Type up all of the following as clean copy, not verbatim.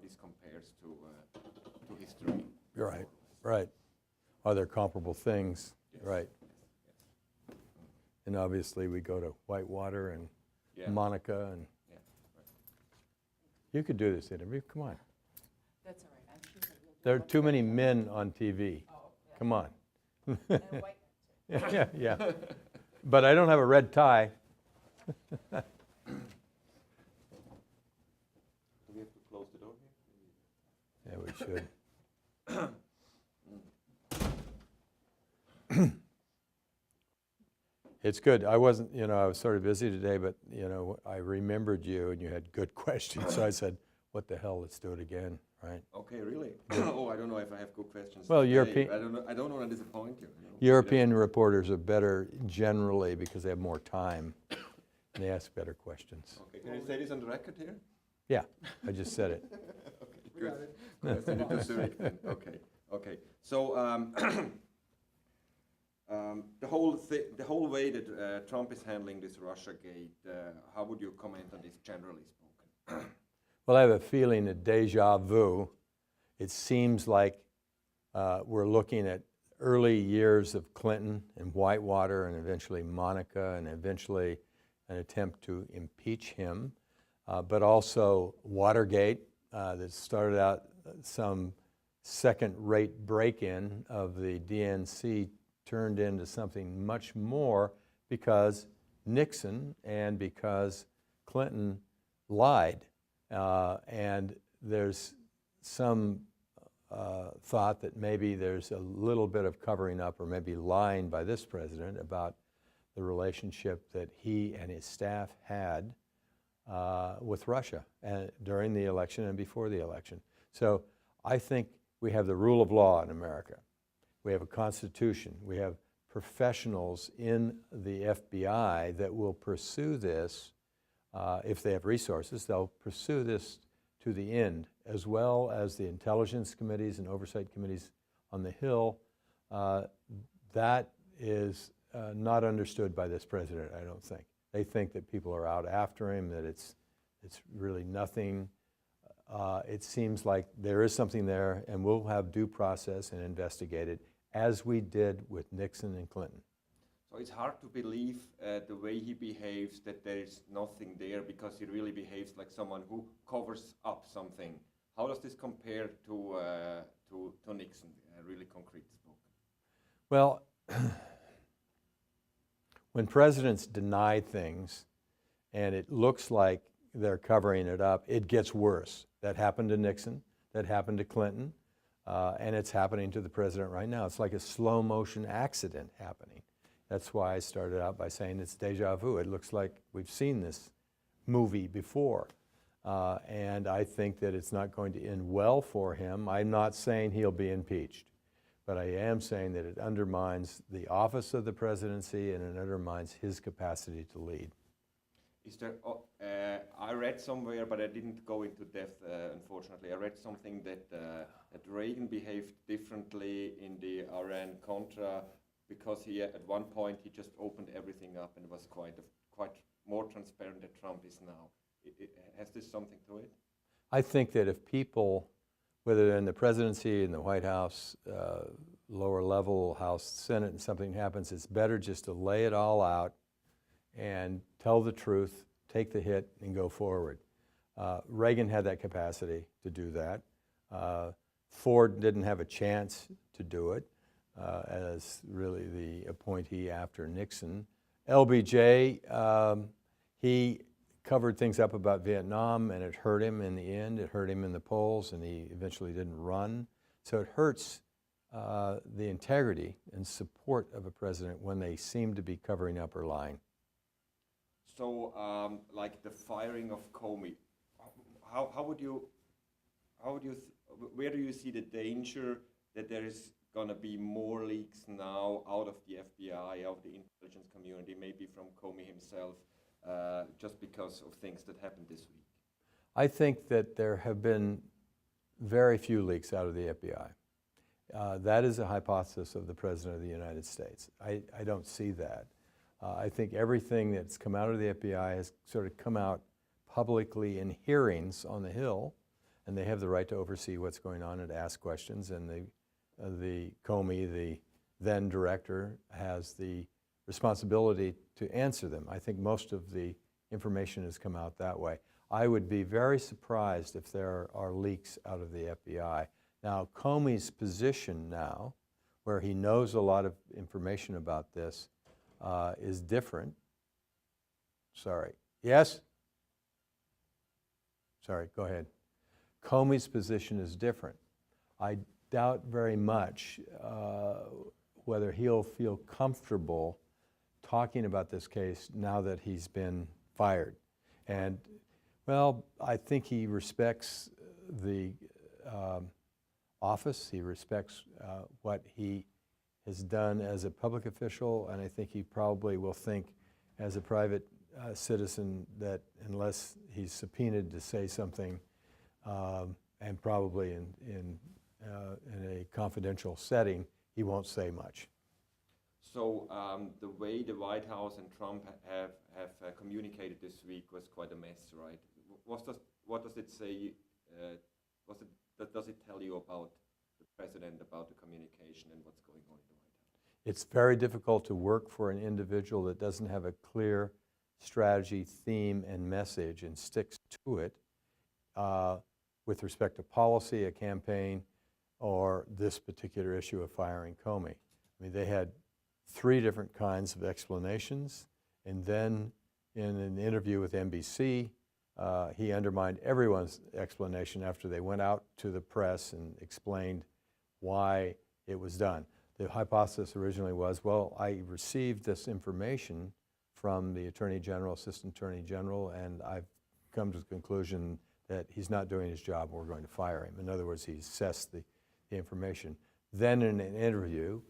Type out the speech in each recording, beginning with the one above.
this compares to history. Right, right. Are there comparable things? Yes. Right. Yes. And obviously we go to Whitewater and Yeah. Monica, and Yeah. Right. you could do this interview. Come on. That's all right. I'm sure that you'll do There are much too many better. men on TV. Oh, yeah. Come on. And a white man, too. Yeah, yeah. But I don't have a red tie. Do we have to close the door here? Yeah, we should. It's good. I wasn't, I was sort of busy today, but, I remembered you and you had good questions. So I said, what the hell, let's do it again, right? Okay, really? Oh, I don't know if I have good questions. Well, today. I don't want to disappoint you. European reporters are better generally because they have more time and they ask better questions. Okay, can you say this on the record here? Yeah, I just said it. Okay, good. Good. I send it to Zurich then. Okay, okay. So the whole way that Trump is handling this Russiagate, how would you comment on this, generally spoken? Well, I have a feeling of deja vu. It seems like we're looking at early years of Clinton and Whitewater and eventually Monica and eventually an attempt to impeach him, but also Watergate that started out some second-rate break-in of the DNC turned into something much more because Nixon and because Clinton lied. And there's some thought that maybe there's a little bit of covering up or maybe lying by this president about the relationship that he and his staff had with Russia during the election and before the election. So I think we have the rule of law in America. We have a constitution. We have professionals in the FBI that will pursue this. If they have resources, they'll pursue this to the end, as well as the intelligence committees and oversight committees on the Hill. That is not understood by this president, I don't think. They think that people are out after him, that it's really nothing. It seems like there is something there, and we'll have due process and investigate it, as we did with Nixon and Clinton. So it's hard to believe the way he behaves that there is nothing there, because he really behaves like someone who covers up something. How does this compare to Nixon, really concrete spoken? Well, when presidents deny things and it looks like they're covering it up, it gets worse. That happened to Nixon, that happened to Clinton, and it's happening to the president right now. It's like a slow motion accident happening. That's why I started out by saying it's deja vu. It looks like we've seen this movie before. And I think that it's not going to end well for him. I'm not saying he'll be impeached, but I am saying that it undermines the office of the presidency and it undermines his capacity to lead. Is there, I read somewhere, but I didn't go into depth, unfortunately. I read something that Reagan behaved differently in the Iran-Contra, because he, at one point, he just opened everything up and was quite more transparent than Trump is now. Has this something to it? I think that if people, whether they're in the presidency, in the White House, lower level, House, Senate, and something happens, it's better just to lay it all out and tell the truth, take the hit, and go forward. Reagan had that capacity to do that. Ford didn't have a chance to do it as really the appointee after Nixon. LBJ, he covered things up about Vietnam, and it hurt him in the end. It hurt him in the polls, and he eventually didn't run. So it hurts the integrity and support of a president when they seem to be covering up or lying. So, like the firing of Comey, where do you see the danger that there is going to be more leaks now out of the FBI, out of the intelligence community, maybe from Comey himself, just because of things that happened this week? I think that there have been very few leaks out of the FBI. That is a hypothesis of the President of the United States. I don't see that. I think everything that's come out of the FBI has sort of come out publicly in hearings on the Hill, and they have the right to oversee what's going on and ask questions, and the Comey, the then director, has the responsibility to answer them. I think most of the information has come out that way. I would be very surprised if there are leaks out of the FBI. Now, Comey's position now, where he knows a lot of information about this, is different. Sorry. Yes? Sorry, go ahead. Comey's position is different. I doubt very much whether he'll feel comfortable talking about this case now that he's been fired. And, well, I think he respects the office. He respects what he has done as a public official, and I think he probably will think as a private citizen that unless he's subpoenaed to say something, and probably in a confidential setting, he won't say much. So the way the White House and Trump have communicated this week was quite a mess, right? What does it say? Does it tell you about the president, about the communication and what's going on in the White House? It's very difficult to work for an individual that doesn't have a clear strategy, theme, and message and sticks to it with respect to policy, a campaign, or this particular issue of firing Comey. I mean, they had 3 different kinds of explanations, and then in an interview with NBC, he undermined everyone's explanation after they went out to the press and explained why it was done. The hypothesis originally was, well, I received this information from the Attorney General, Assistant Attorney General, and I've come to the conclusion that he's not doing his job, we're going to fire him. In other words, he assessed the information. Then in an interview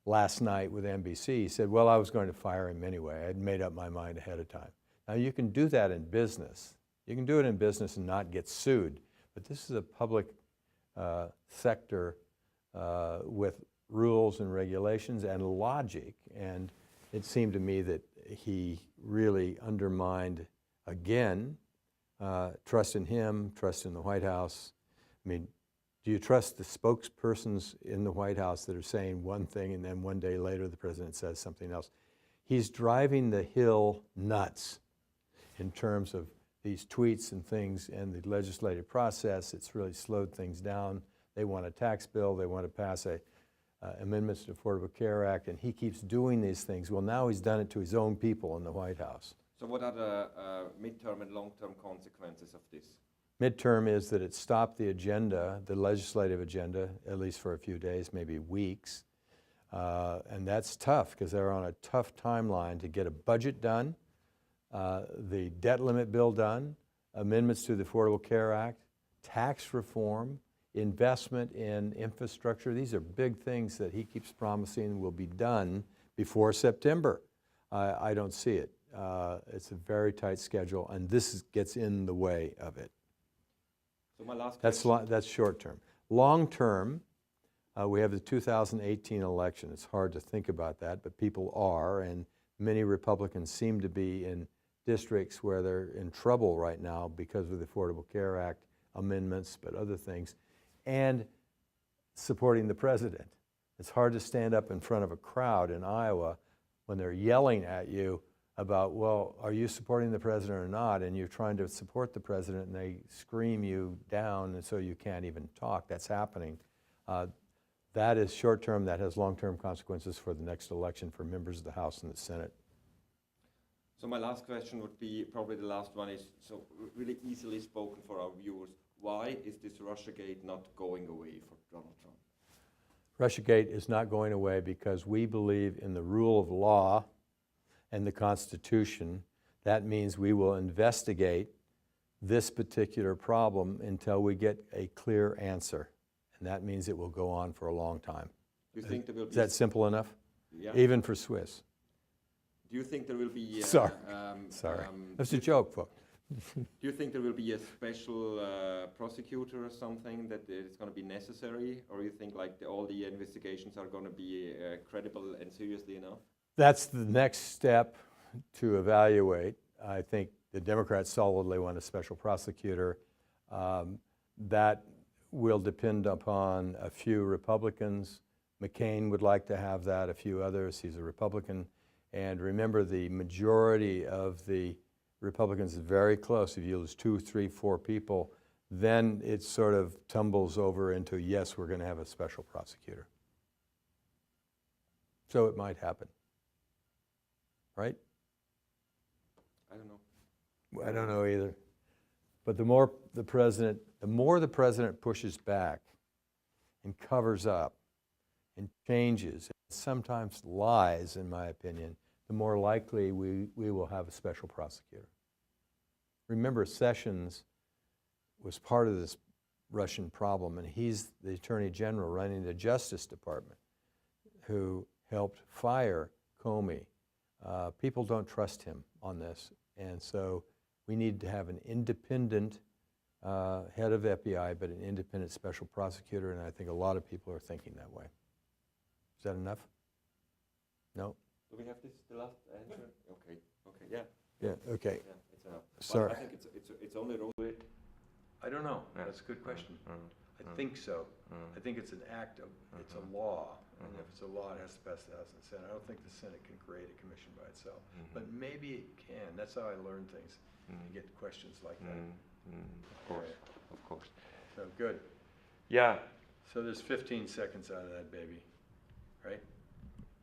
last night with NBC, he said, well, I was going to fire him anyway. I'd made up my mind ahead of time. Now, you can do that in business. You can do it in business and not get sued, but this is a public sector with rules and regulations and logic, and it seemed to me that he really undermined, again, trust in him, trust in the White House. I mean, do you trust the spokespersons in the White House that are saying one thing and then one day later the president says something else? He's driving the Hill nuts in terms of these tweets and things and the legislative process. It's really slowed things down. They want a tax bill. They want to pass amendments to the Affordable Care Act, and he keeps doing these things. Well, now he's done it to his own people in the White House. So what are the midterm and long-term consequences of this? Midterm is that it stopped the agenda, the legislative agenda, at least for a few days, maybe weeks. And that's tough because they're on a tough timeline to get a budget done, the debt limit bill done, amendments to the Affordable Care Act, tax reform, investment in infrastructure. These are big things that he keeps promising will be done before September. I don't see it. It's a very tight schedule, and this gets in the way of it. So my last question. That's short term. Long term, we have the 2018 election. It's hard to think about that, but people are, and many Republicans seem to be in districts where they're in trouble right now because of the Affordable Care Act amendments, but other things, and supporting the president. It's hard to stand up in front of a crowd in Iowa when they're yelling at you about, well, are you supporting the president or not? And you're trying to support the president and they scream you down and so you can't even talk. That's happening. That is short term. That has long-term consequences for the next election for members of the House and the Senate. So my last question would be, probably the last one is, so really easily spoken for our viewers, why is this Russiagate not going away for Donald Trump? Russiagate is not going away because we believe in the rule of law and the Constitution. That means we will investigate this particular problem until we get a clear answer. And that means it will go on for a long time. Do you think there will be... Is that simple enough? Yeah. Even for Swiss. Do you think there will be... Sorry. That's a joke, folks. Do you think there will be a special prosecutor or something that is going to be necessary? Or you think like all the investigations are going to be credible and seriously enough? That's the next step to evaluate. I think the Democrats solidly want a special prosecutor. that will depend upon a few Republicans. McCain would like to have that, a few others. He's a Republican. And remember, the majority of the Republicans is very close. If you lose 2, 3, 4 people, then it sort of tumbles over into, yes, we're going to have a special prosecutor. So it might happen. Right? I don't know. I don't know either. But the more the president pushes back and covers up and changes, and sometimes lies, in my opinion, the more likely we will have a special prosecutor. Remember, Sessions was part of this Russian problem, and he's the Attorney General running the Justice Department who helped fire Comey. People don't trust him on this, and so we need to have an independent head of FBI, but an independent special prosecutor, and I think a lot of people are thinking that way. Is that enough? No? Do we have this, the last answer? Okay, okay, yeah. Yeah, okay. Yeah, it's enough. Sorry. But I think it's only wrong with. I don't know. Yeah. That's a good question. Mm. I think so. Mm. I think it's an act of, it's a law, and if it's a law, it has to pass the House and Senate. I don't think the Senate can create a commission by itself, but maybe it can. That's how I learn things. You get questions like that. Of course, of course. So, good. Yeah, So there's 15 seconds out of that baby, right?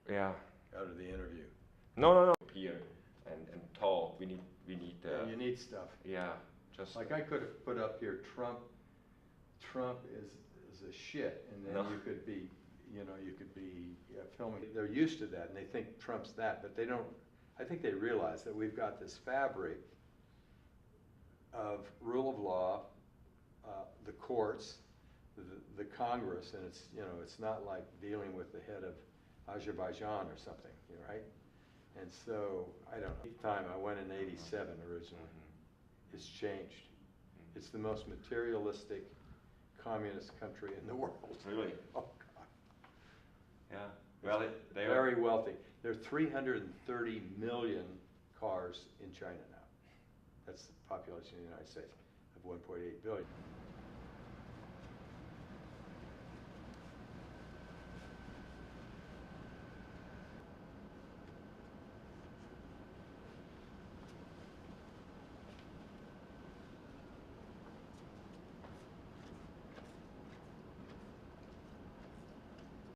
yeah. Out of the interview. No. Here and talk. We need. You need stuff. Yeah, just Like I could have put up here, Trump is a shit, and then No. you could be filming. They're used to that, and they think Trump's that, but they don't. I think they realize that we've got this fabric of rule of law, the courts, the Congress, and it's not like dealing with the head of Azerbaijan or something, right? And so, I don't know. Each time I went in '87 originally. It's changed. It's the most materialistic communist country in the world. really. Oh, God. Yeah. Well, they are. Very wealthy. There are 330 million cars in China now. That's the population of the United States of 1.8 billion.